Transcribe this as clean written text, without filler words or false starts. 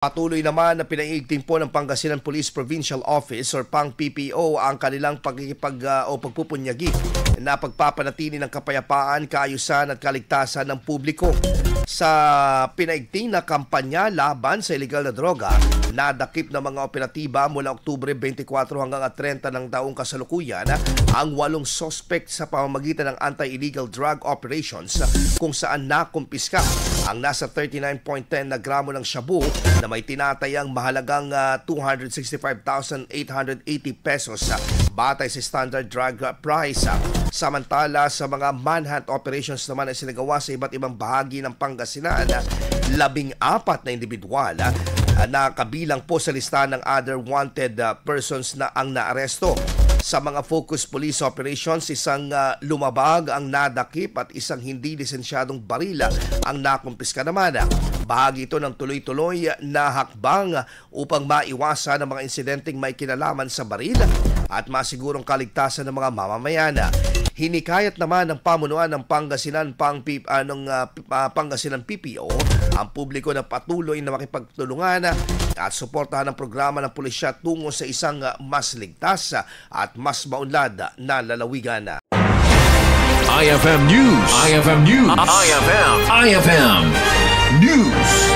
Patuloy naman na pinaiigtingpo ng Pangasinan Police Provincial Office or PANG-PPO ang kanilang pagpupunyagi na pagpapanatili ng kapayapaan, kaayusan at kaligtasan ng publiko. Sa pinaigting na kampanya laban sa illegal na droga, nadakip ng mga operatiba mula Oktubre 24 hanggang 30 ng taong kasalukuyan ang 8 suspect sa pamamagitan ng anti-illegal drug operations kung saan nakumpiska ang nasa 39.10 na gramo ng shabu na may tinatayang mahalagang 265,880 pesos batay sa standard drug price. Samantala sa mga manhunt operations naman ay sinagawa sa iba't ibang bahagi ng Pangasinan, 14 na individual na kabilang po sa listahan ng other wanted persons na ang naaresto. Sa mga focus police operations, isang lumabag ang nadakip at isang hindi lisensyadong barila ang nakumpiska naman. Bahagi ito ng tuloy-tuloy na hakbang upang maiwasan ang mga insidenteng may kinalaman sa baril at masigurong kaligtasan ng mga mamamayan. Hinikayat naman ng pamunuan ng Pangasinan Pangasinan PPO ang publiko na patuloy na makipagtulungan at suportahan ang programa ng pulisya tungo sa isang mas ligtas at mas maunlad na lalawigan. IFM News. IFM News. IFM News.